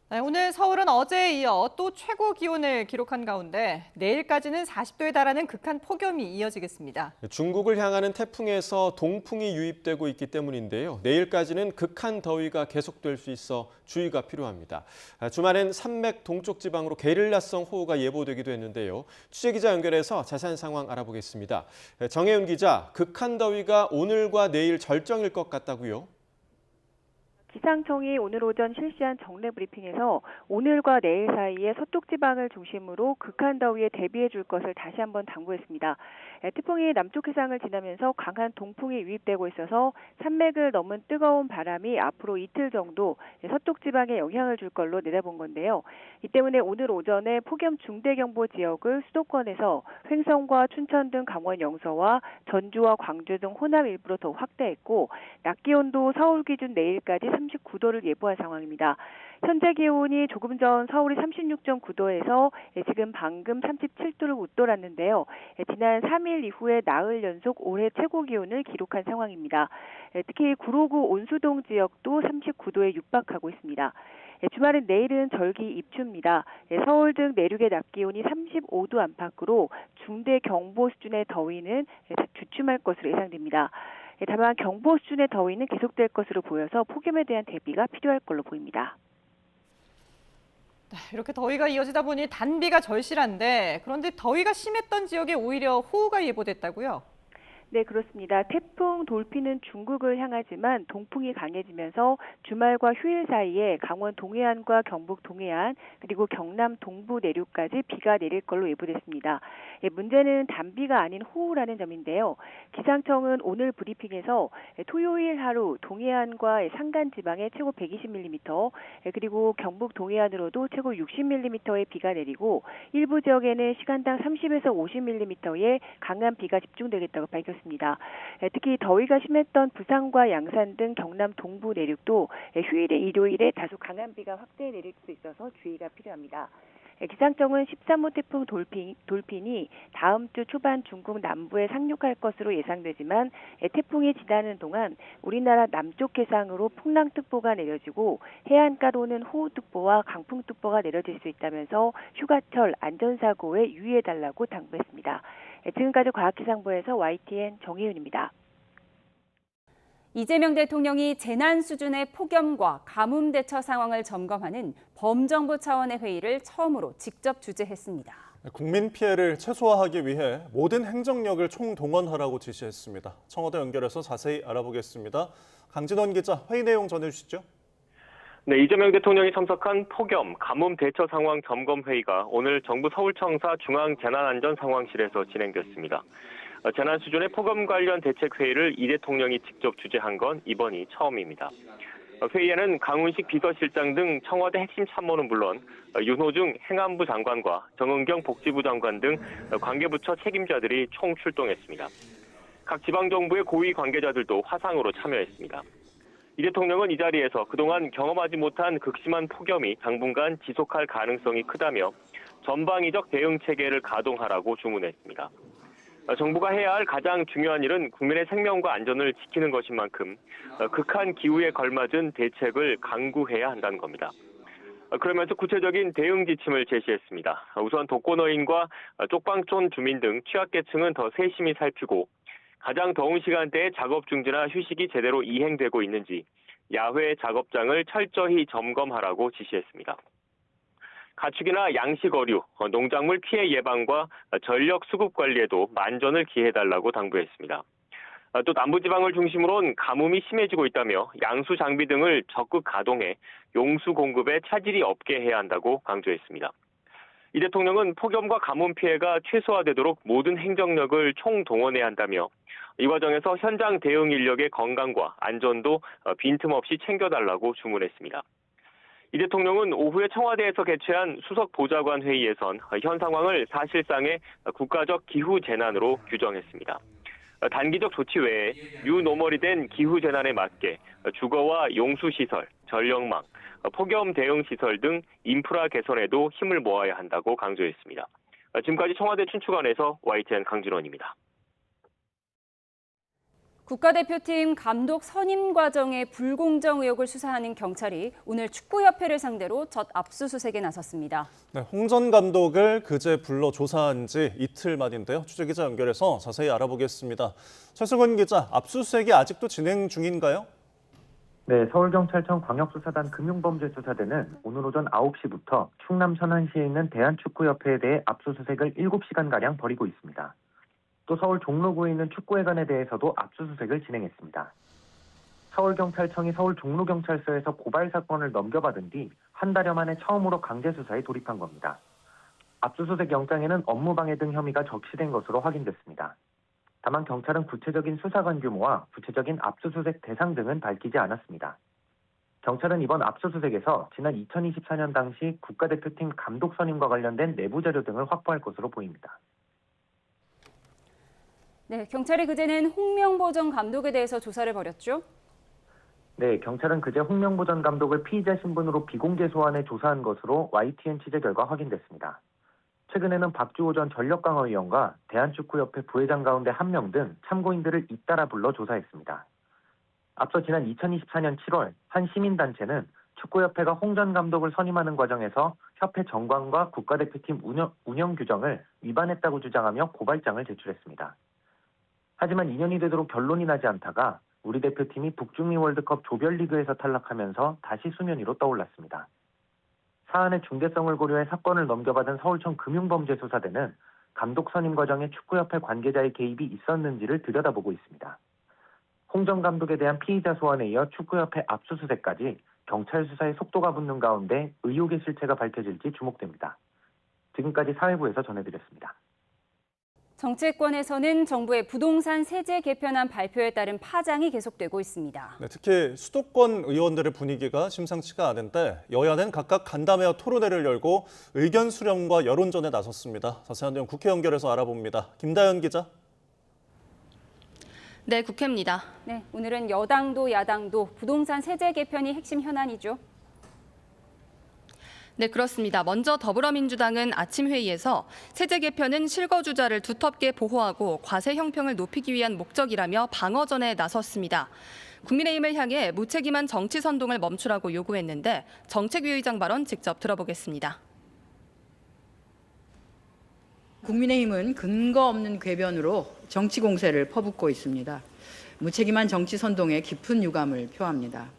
네, 오늘 서울은 어제에 이어 또 최고 기온을 기록한 가운데 내일까지는 40도에 달하는 극한 폭염이 이어지겠습니다. 중국을 향하는 태풍에서 동풍이 유입되고 있기 때문인데요. 내일까지는 극한 더위가 계속될 수 있어 주의가 필요합니다. 주말엔 산맥 동쪽 지방으로 게릴라성 호우가 예보되기도 했는데요. 취재기자 연결해서 자세한 상황 알아보겠습니다. 정혜윤 기자, 극한 더위가 오늘과 내일 절정일 것 같다고요? 기상청이 오늘 오전 실시한 정례 브리핑에서 오늘과 내일 사이에 서쪽 지방을 중심으로 극한 더위에 대비해 줄 것을 다시 한번 당부했습니다. 태풍이 남쪽 해상을 지나면서 강한 동풍이 유입되고 있어서 산맥을 넘은 뜨거운 바람이 앞으로 이틀 정도 서쪽 지방에 영향을 줄 걸로 내다본 건데요. 이 때문에 오늘 오전에 폭염 중대경보 지역을 수도권에서 횡성과 춘천 등 강원 영서와 전주와 광주 등 호남 일부로 더 확대했고 낮 기온도 서울 기준 내일까지 39도를 예보한 상황입니다. 현재 기온이 조금 전 서울이 36.9도에서 지금 방금 37도를 웃돌았는데요. 지난 3일 이후에 나흘 연속 올해 최고 기온을 기록한 상황입니다. 특히 구로구 온수동 지역도 39도에 육박하고 있습니다. 주말은 내일은 절기 입추입니다. 서울 등 내륙의 낮 기온이 35도 안팎으로 중대 경보 수준의 더위는 주춤할 것으로 예상됩니다. 다만 경보 수준의 더위는 계속될 것으로 보여서 폭염에 대한 대비가 필요할 걸로 보입니다. 이렇게 더위가 이어지다 보니 단비가 절실한데 그런데 더위가 심했던 지역에 오히려 호우가 예보됐다고요? 네, 그렇습니다. 태풍 돌피는 중국을 향하지만 동풍이 강해지면서 주말과 휴일 사이에 강원 동해안과 경북 동해안 그리고 경남 동부 내륙까지 비가 내릴 걸로 예보됐습니다. 문제는 단비가 아닌 호우라는 점인데요. 기상청은 오늘 브리핑에서 토요일 하루 동해안과 산간 지방에 최고 120mm 그리고 경북 동해안으로도 최고 60mm의 비가 내리고 일부 지역에는 시간당 30에서 50mm의 강한 비가 집중되겠다고 밝혔습니다. 특히 더위가 심했던 부산과 양산 등 경남 동부 내륙도 휴일에 일요일에 다소 강한 비가 확대 내릴 수 있어서 주의가 필요합니다. 기상청은 13호 태풍 돌핀이 다음 주 초반 중국 남부에 상륙할 것으로 예상되지만 태풍이 지나는 동안 우리나라 남쪽 해상으로 풍랑특보가 내려지고 해안가로는 호우특보와 강풍특보가 내려질 수 있다면서 휴가철 안전사고에 유의해달라고 당부했습니다. 지금까지 과학기상부에서 YTN 정혜윤입니다. 이재명 대통령이 재난 수준의 폭염과 가뭄 대처 상황을 점검하는 범정부 차원의 회의를 처음으로 직접 주재했습니다. 국민 피해를 최소화하기 위해 모든 행정력을 총동원하라고 지시했습니다. 청와대 연결해서 자세히 알아보겠습니다. 강진원 기자, 회의 내용 전해주시죠. 네, 이재명 대통령이 참석한 폭염, 가뭄 대처 상황 점검 회의가 오늘 정부 서울청사 중앙재난안전상황실에서 진행됐습니다. 재난 수준의 폭염 관련 대책 회의를 이 대통령이 직접 주재한 건 이번이 처음입니다. 회의에는 강훈식 비서실장 등 청와대 핵심 참모는 물론 윤호중 행안부 장관과 정은경 복지부 장관 등 관계부처 책임자들이 총 출동했습니다. 각 지방정부의 고위 관계자들도 화상으로 참여했습니다. 이 대통령은 이 자리에서 그동안 경험하지 못한 극심한 폭염이 당분간 지속할 가능성이 크다며 전방위적 대응 체계를 가동하라고 주문했습니다. 정부가 해야 할 가장 중요한 일은 국민의 생명과 안전을 지키는 것인 만큼 극한 기후에 걸맞은 대책을 강구해야 한다는 겁니다. 그러면서 구체적인 대응 지침을 제시했습니다. 우선 독거노인과 쪽방촌 주민 등 취약계층은 더 세심히 살피고 가장 더운 시간대에 작업 중지나 휴식이 제대로 이행되고 있는지 야외 작업장을 철저히 점검하라고 지시했습니다. 가축이나 양식 어류, 농작물 피해 예방과 전력 수급 관리에도 만전을 기해달라고 당부했습니다. 또 남부지방을 중심으로는 가뭄이 심해지고 있다며 양수 장비 등을 적극 가동해 용수 공급에 차질이 없게 해야 한다고 강조했습니다. 이 대통령은 폭염과 가뭄 피해가 최소화되도록 모든 행정력을 총동원해야 한다며 이 과정에서 현장 대응 인력의 건강과 안전도 빈틈없이 챙겨달라고 주문했습니다. 이 대통령은 오후에 청와대에서 개최한 수석 보좌관 회의에선 현 상황을 사실상의 국가적 기후 재난으로 규정했습니다. 단기적 조치 외에 뉴노멀이 된 기후 재난에 맞게 주거와 용수 시설, 전력망, 폭염 대응 시설 등 인프라 개선에도 힘을 모아야 한다고 강조했습니다. 지금까지 청와대 춘추관에서 YTN 강진원입니다. 국가대표팀 감독 선임 과정의 불공정 의혹을 수사하는 경찰이 오늘 축구협회를 상대로 첫 압수수색에 나섰습니다. 네, 홍 전 감독을 그제 불러 조사한 지 이틀 만인데요. 취재기자 연결해서 자세히 알아보겠습니다. 최승훈 기자, 압수수색이 아직도 진행 중인가요? 네, 서울경찰청 광역수사단 금융범죄수사대는 오늘 오전 9시부터 충남 천안시에 있는 대한축구협회에 대해 압수수색을 7시간가량 벌이고 있습니다. 또 서울 종로구에 있는 축구회관에 대해서도 압수수색을 진행했습니다. 서울경찰청이 서울 종로경찰서에서 고발 사건을 넘겨받은 뒤 한 달여 만에 처음으로 강제수사에 돌입한 겁니다. 압수수색 영장에는 업무방해 등 혐의가 적시된 것으로 확인됐습니다. 다만 경찰은 구체적인 수사관 규모와 구체적인 압수수색 대상 등은 밝히지 않았습니다. 경찰은 이번 압수수색에서 지난 2024년 당시 국가대표팀 감독 선임과 관련된 내부 자료 등을 확보할 것으로 보입니다. 네, 경찰이 그제는 홍명보 전 감독에 대해서 조사를 벌였죠? 네, 경찰은 그제 홍명보 전 감독을 피의자 신분으로 비공개 소환해 조사한 것으로 YTN 취재 결과 확인됐습니다. 최근에는 박주호 전 전력강화위원과 대한축구협회 부회장 가운데 1명 등 참고인들을 잇따라 불러 조사했습니다. 앞서 지난 2024년 7월 한 시민단체는 축구협회가 홍 전 감독을 선임하는 과정에서 협회 정관과 국가대표팀 운영 규정을 위반했다고 주장하며 고발장을 제출했습니다. 하지만 2년이 되도록 결론이 나지 않다가 우리 대표팀이 북중미 월드컵 조별리그에서 탈락하면서 다시 수면 위로 떠올랐습니다. 사안의 중대성을 고려해 사건을 넘겨받은 서울청 금융범죄수사대는 감독 선임 과정에 축구협회 관계자의 개입이 있었는지를 들여다보고 있습니다. 홍 전 감독에 대한 피의자 소환에 이어 축구협회 압수수색까지 경찰 수사에 속도가 붙는 가운데 의혹의 실체가 밝혀질지 주목됩니다. 지금까지 사회부에서 전해드렸습니다. 정치권에서는 정부의 부동산 세제 개편안 발표에 따른 파장이 계속되고 있습니다. 네, 특히 수도권 의원들의 분위기가 심상치가 않은데 여야는 각각 간담회와 토론회를 열고 의견 수렴과 여론전에 나섰습니다. 자세한 내용 국회 연결해서 알아봅니다. 김다연 기자. 네, 국회입니다. 네, 오늘은 여당도 야당도 부동산 세제 개편이 핵심 현안이죠. 네, 그렇습니다. 먼저 더불어민주당은 아침 회의에서 세제 개편은 실거주자를 두텁게 보호하고 과세 형평을 높이기 위한 목적이라며 방어전에 나섰습니다. 국민의힘을 향해 무책임한 정치 선동을 멈추라고 요구했는데 정책위 의장 발언 직접 들어보겠습니다. 국민의힘은 근거 없는 궤변으로 정치 공세를 퍼붓고 있습니다. 무책임한 정치 선동에 깊은 유감을 표합니다.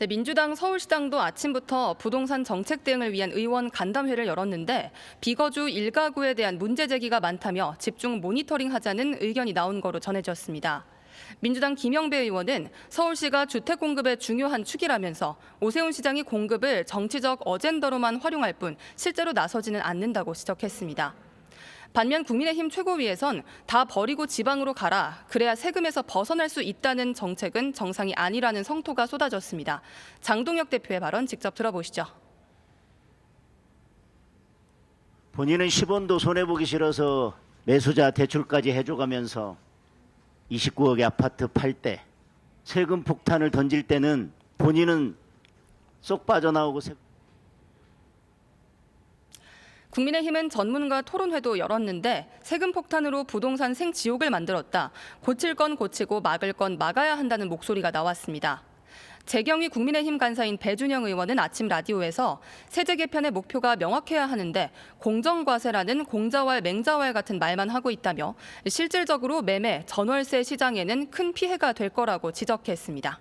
네, 민주당 서울시당도 아침부터 부동산 정책 대응을 위한 의원 간담회를 열었는데 비거주 1가구에 대한 문제 제기가 많다며 집중 모니터링하자는 의견이 나온 거로 전해졌습니다. 민주당 김영배 의원은 서울시가 주택 공급의 중요한 축이라면서 오세훈 시장이 공급을 정치적 어젠더로만 활용할 뿐 실제로 나서지는 않는다고 지적했습니다. 반면 국민의힘 최고위에선 다 버리고 지방으로 가라. 그래야 세금에서 벗어날 수 있다는 정책은 정상이 아니라는 성토가 쏟아졌습니다. 장동혁 대표의 발언 직접 들어보시죠. 본인은 10원도 손해보기 싫어서 매수자 대출까지 해줘가면서 29억의 아파트 팔 때 세금 폭탄을 던질 때는 본인은 쏙 빠져나오고 국민의힘은 전문가 토론회도 열었는데 세금 폭탄으로 부동산 생지옥을 만들었다. 고칠 건 고치고 막을 건 막아야 한다는 목소리가 나왔습니다. 재경희 국민의힘 간사인 배준영 의원은 아침 라디오에서 세제 개편의 목표가 명확해야 하는데 공정과세라는 공자왈 맹자왈 같은 말만 하고 있다며 실질적으로 매매, 전월세 시장에는 큰 피해가 될 거라고 지적했습니다.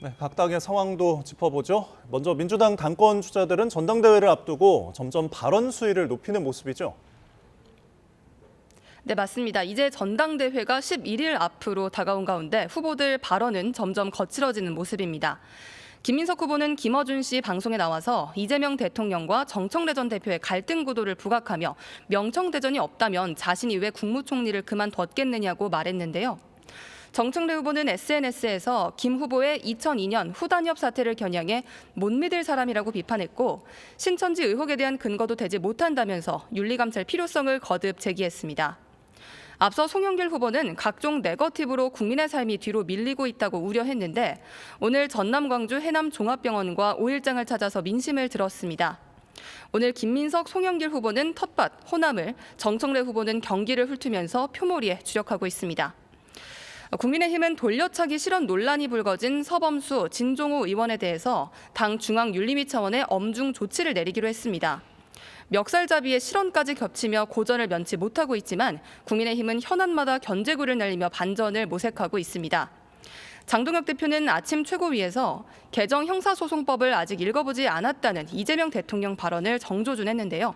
네, 각 당의 상황도 짚어보죠. 먼저 민주당 당권 주자들은 전당대회를 앞두고 점점 발언 수위를 높이는 모습이죠. 네, 맞습니다. 이제 전당대회가 11일 앞으로 다가온 가운데 후보들 발언은 점점 거칠어지는 모습입니다. 김민석 후보는 김어준 씨 방송에 나와서 이재명 대통령과 정청래 전 대표의 갈등 구도를 부각하며 명청대전이 없다면 자신이 왜 국무총리를 그만뒀겠느냐고 말했는데요. 정청래 후보는 SNS에서 김 후보의 2002년 후단협 사태를 겨냥해 못 믿을 사람이라고 비판했고 신천지 의혹에 대한 근거도 되지 못한다면서 윤리감찰 필요성을 거듭 제기했습니다. 앞서 송영길 후보는 각종 네거티브로 국민의 삶이 뒤로 밀리고 있다고 우려했는데 오늘 전남 광주 해남 종합병원과 5일장을 찾아서 민심을 들었습니다. 오늘 김민석, 송영길 후보는 텃밭, 호남을, 정청래 후보는 경기를 훑으면서 표몰이에 주력하고 있습니다. 국민의힘은 돌려차기 실언 논란이 불거진 서범수, 진종호 의원에 대해서 당 중앙윤리위 차원의 엄중 조치를 내리기로 했습니다. 멱살잡이에 실언까지 겹치며 고전을 면치 못하고 있지만 국민의힘은 현안마다 견제구를 날리며 반전을 모색하고 있습니다. 장동혁 대표는 아침 최고위에서 개정 형사소송법을 아직 읽어보지 않았다는 이재명 대통령 발언을 정조준했는데요.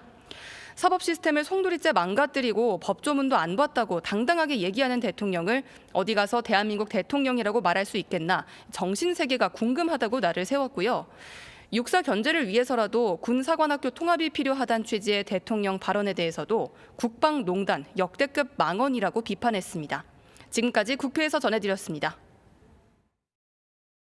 사법 시스템을 송두리째 망가뜨리고 법조문도 안 봤다고 당당하게 얘기하는 대통령을 어디 가서 대한민국 대통령이라고 말할 수 있겠나, 정신세계가 궁금하다고 날을 세웠고요. 육사 견제를 위해서라도 군사관학교 통합이 필요하다는 취지의 대통령 발언에 대해서도 국방농단 역대급 망언이라고 비판했습니다. 지금까지 국회에서 전해드렸습니다.